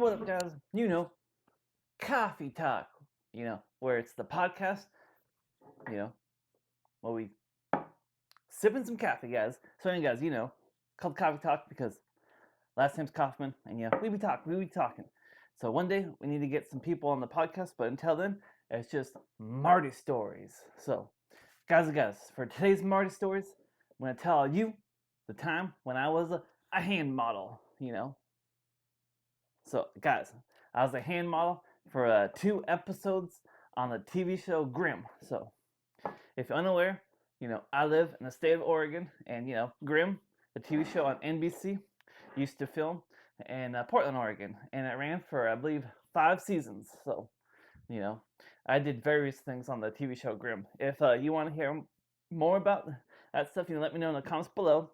what up, guys? Coffee talk. Where it's the podcast. You know, where we sipping some coffee, guys. So, anyway, guys, called coffee talk because last name's Kaufman, and we be talking. So one day we need to get some people on the podcast, but until then, it's just Marty stories. So, guys, for today's Marty stories, I'm gonna tell you the time when I was a hand model. So, guys, I was a hand model for 2 episodes on the TV show Grimm. So, if you're unaware, I live in the state of Oregon, and Grimm, the TV show on NBC, used to film in Portland, Oregon, and it ran for, I believe, 5 seasons. So, you know, I did various things on the TV show Grimm. If you want to hear more about that stuff, let me know in the comments below.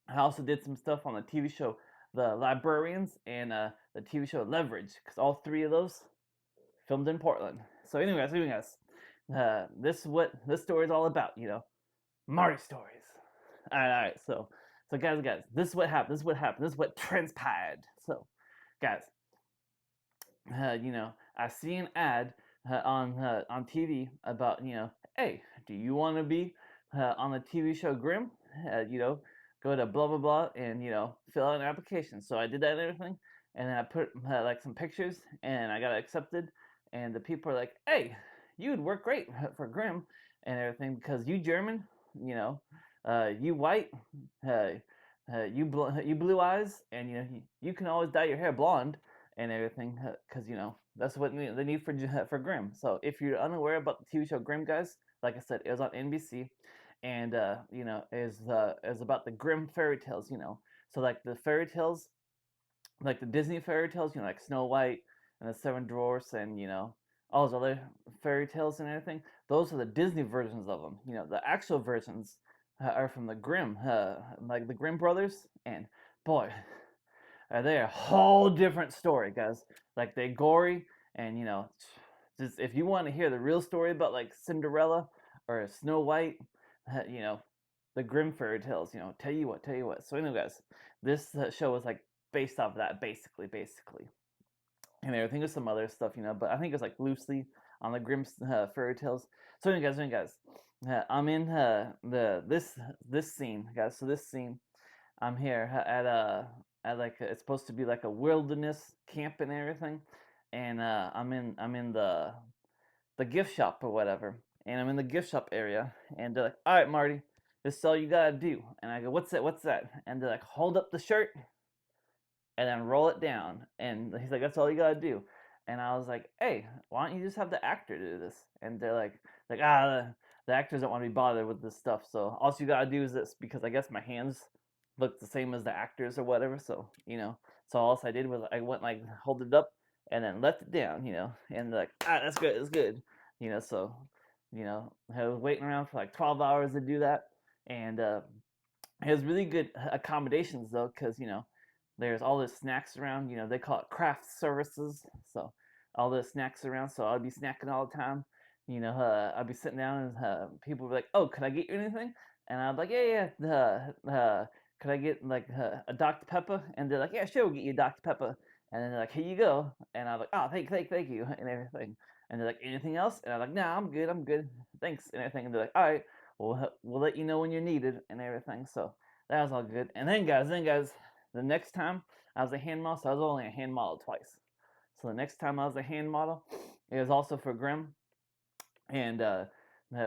I also did some stuff on the TV show The Librarians and the TV show Leverage, because all three of those filmed in Portland. So, anyways, this is what this story is all about. Marty stories. All right. So guys, this is what happened. This is what transpired. So, guys, I see an ad on TV about hey, do you want to be on the TV show Grimm? Go to blah blah blah and fill out an application. So I did that and everything, and then I put like some pictures, and I got accepted. And the people are like, hey, you would work great for Grimm and everything because you German, you white, you blue eyes, and you can always dye your hair blonde and everything because that's what they need for Grimm. So if you're unaware about the TV show Grimm, guys, like I said, it was on NBC, and is about the Grimm fairy tales. So like the fairy tales, like the Disney fairy tales, like Snow White and the Seven Dwarfs, and all those other fairy tales and everything. Those are the Disney versions of them. The actual versions are from the Grimm, like the Grimm brothers, and boy, are they a whole different story, guys. Like they gory, and just if you want to hear the real story about like Cinderella or Snow White, the Grimm fairy tales, tell you what. So anyway, guys, this show was like based off of that, basically, and everything with some other stuff, but I think it's like loosely on the Grimm fairy tales. So anyway, guys, I'm in this scene, guys. So this scene, I'm here at like it's supposed to be like a wilderness camp and everything, and I'm in the gift shop or whatever, and I'm in the gift shop area, and they're like, all right, Marty, this is all you gotta do. And I go, what's that? And they're like, hold up the shirt and then roll it down. And he's like, that's all you gotta do. And I was like, hey, why don't you just have the actor do this? And they're like the actors don't want to be bothered with this stuff, so all you gotta do is this, because I guess my hands look the same as the actors or whatever. So so all I did was I went like hold it up and then left it down, and they're like, that's good. So I was waiting around for like 12 hours to do that, and it was really good accommodations though, because there's all the snacks around. They call it craft services, so all the snacks around. So I'd be snacking all the time. I'd be sitting down and people would be like, "Oh, could I get you anything?" And I'd be like, "Yeah. Could I get like a Dr. Pepper?" And they're like, "Yeah, sure, we'll get you Dr. Pepper." And then they're like, "Here you go." And I'm like, "Oh, thank you," and everything. And they're like, "Anything else?" And I'm like, "Nah, I'm good, thanks," and everything. And they're like, "All right, we'll let you know when you're needed," and everything. So that was all good. And then guys, the next time I was a hand model, so I was only a hand model twice. So the next time I was a hand model, it was also for Grimm, and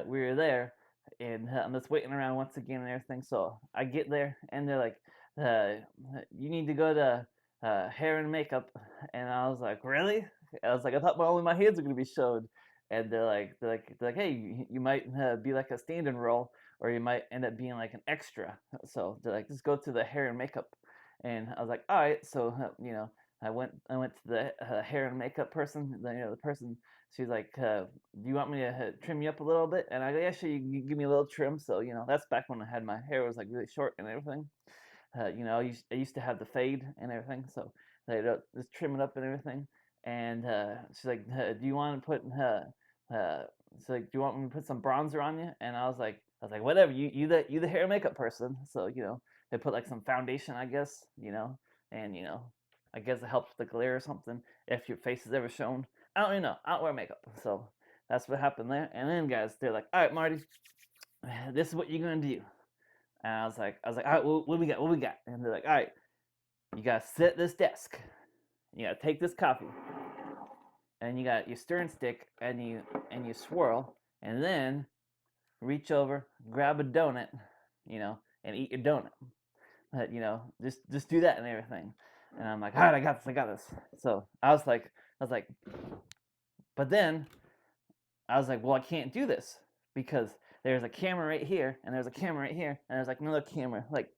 we were there, and I'm just waiting around once again and everything. So I get there, and they're like, "You need to go to hair and makeup," and I was like, "Really?" I was like, "I thought only my hands were gonna be showed," and they're like, "Hey, you might be like a stand-in role, or you might end up being like an extra." So they're like, "Just go to the hair and makeup," and I was like, "All right." So I went to the hair and makeup person. The person. She's like, "Do you want me to trim you up a little bit?" And I go, "Yeah, sure. You give me a little trim." So that's back when I had my hair was like really short and everything. I used to have the fade and everything, so they just trim it up and everything. And she's like, "Do you want to put?" She's like, "Do you want me to put some bronzer on you?" And I was like, "Whatever. You the hair and makeup person." So they put like some foundation, I guess. And I guess it helps with the glare or something if your face is ever shown. I don't even know. I don't wear makeup, so that's what happened there. And then guys, they're like, all right, Marty, this is what you're gonna do. And I was like, all right, what we got? What we got? And they're like, all right, you gotta sit at this desk. You gotta take this coffee, and you got your stirring stick, and you swirl, and then reach over, grab a donut, and eat your donut. But just do that and everything. And I'm like, all right, I got this. So I was like, but then I was like, well, I can't do this because there's a camera right here, and there's a camera right here, and there's like another camera like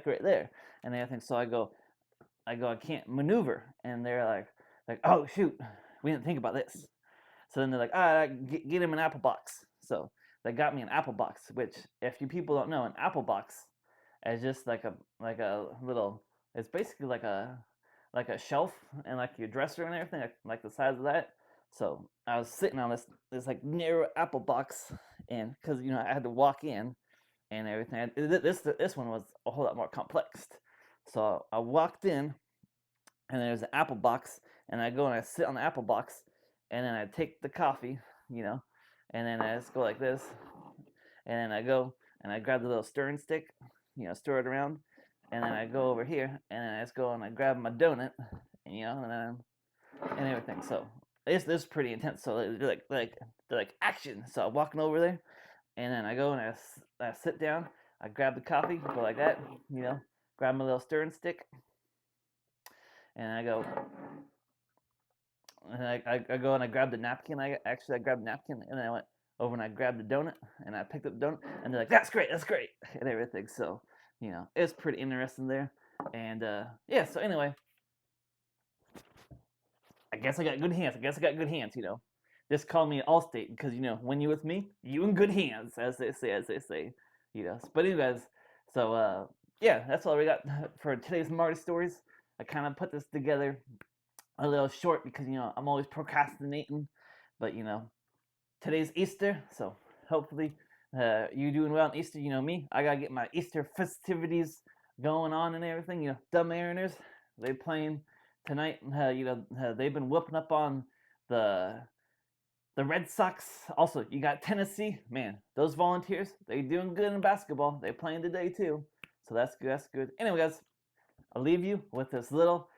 right there, and everything. So I can't maneuver, and they're like, oh shoot, we didn't think about this. So then they're like, all right, get him an apple box. So they got me an apple box, which if you people don't know, an apple box is just like a little. It's basically like a shelf and like your dresser and everything, like the size of that. So I was sitting on this like narrow apple box, and because I had to walk in and everything. This one was a whole lot more complex. So I walked in, and there's an apple box, and I go and I sit on the apple box, and then I take the coffee, and then I just go like this, and then I go and I grab the little stirring stick, stir it around, and then I go over here, and then I just go and I grab my donut, and everything. So this is pretty intense. So they're like action. So I'm walking over there, and then I go and I sit down. I grab the coffee, go like that, grab my little stirring stick, and I go, and I go and I grab the napkin. I grabbed the napkin, and then I went over and I grabbed the donut, and I picked up the donut, and they're like, that's great, and everything. So, it's pretty interesting there. And yeah, so anyway, I guess I got good hands. Just call me Allstate because, when you with me, you in good hands, as they say. But anyways, so yeah, that's all we got for today's Marty stories. I kind of put this together a little short because I'm always procrastinating, but today's Easter, so hopefully you doing well on Easter. Me, I gotta get my Easter festivities going on and everything. the Mariners, they playing tonight. They've been whooping up on the Red Sox. Also, you got Tennessee. Man, those Volunteers, they doing good in basketball. They playing today too, so that's good. That's good. Anyway, guys, I'll leave you with this little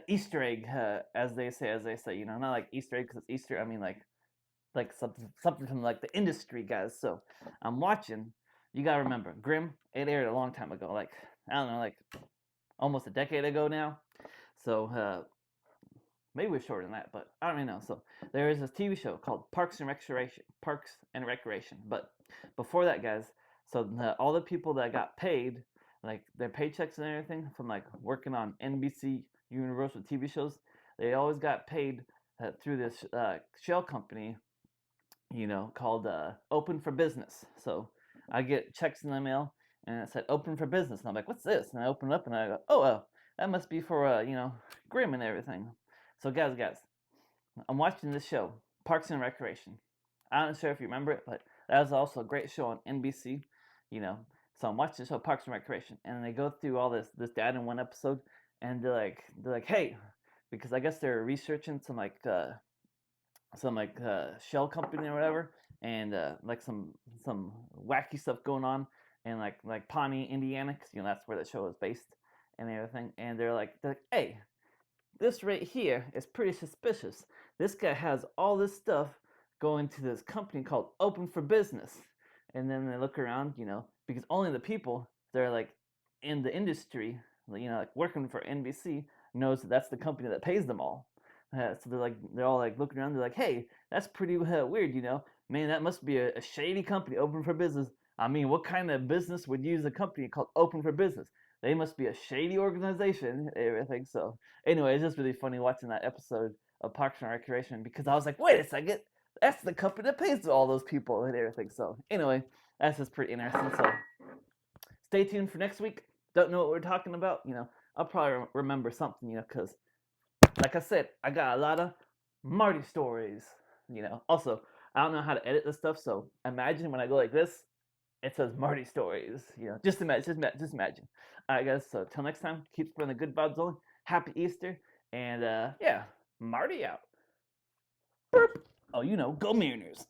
Easter egg, as they say. Not like Easter egg because it's Easter. I mean like something from like the industry, guys. So I'm watching. You gotta remember, Grimm. It aired a long time ago. Like I don't know, like almost a decade ago now. So maybe we're shorter than that, but I don't really know. So there is this TV show called Parks and Recreation. But before that, guys, so all the people that got paid, like their paychecks and everything from like working on NBC Universal TV shows, they always got paid through this shell company, called Open for Business. So I get checks in the mail, and it said Open for Business, and I'm like, what's this? And I open it up, and I go, oh, that must be for GRIIM and everything. So guys, I'm watching this show, Parks and Recreation. I'm not sure if you remember it, but that was also a great show on NBC. So I'm watching the show Parks and Recreation, and they go through all this data in one episode, and they're like, hey, because I guess they're researching some shell company or whatever, and like some wacky stuff going on in like Pawnee, Indiana, because that's where the show is based and everything. And they're like, hey, this right here is pretty suspicious. This guy has all this stuff going to this company called Open for Business. And then they look around, because only the people that are like in the industry, like working for NBC, knows that that's the company that pays them all. So they're all like looking around. They're like, hey, that's pretty weird, Man, that must be a shady company, Open for Business. I mean, what kind of business would use a company called Open for Business? They must be a shady organization, everything. So anyway, it's just really funny watching that episode of Parks and Recreation because I was like, wait a second, that's the company that pays all those people and everything. So anyway, that's just pretty interesting. So stay tuned for next week. Don't know what we're talking about. I'll probably remember something, because like I said, I got a lot of Marty stories. Also, I don't know how to edit this stuff, so imagine when I go like this, it says Marty stories. Just imagine. All right, guys. So till next time, keep spreading the good vibes only. Happy Easter, and yeah, Marty out. Burp. Oh, go Mariners.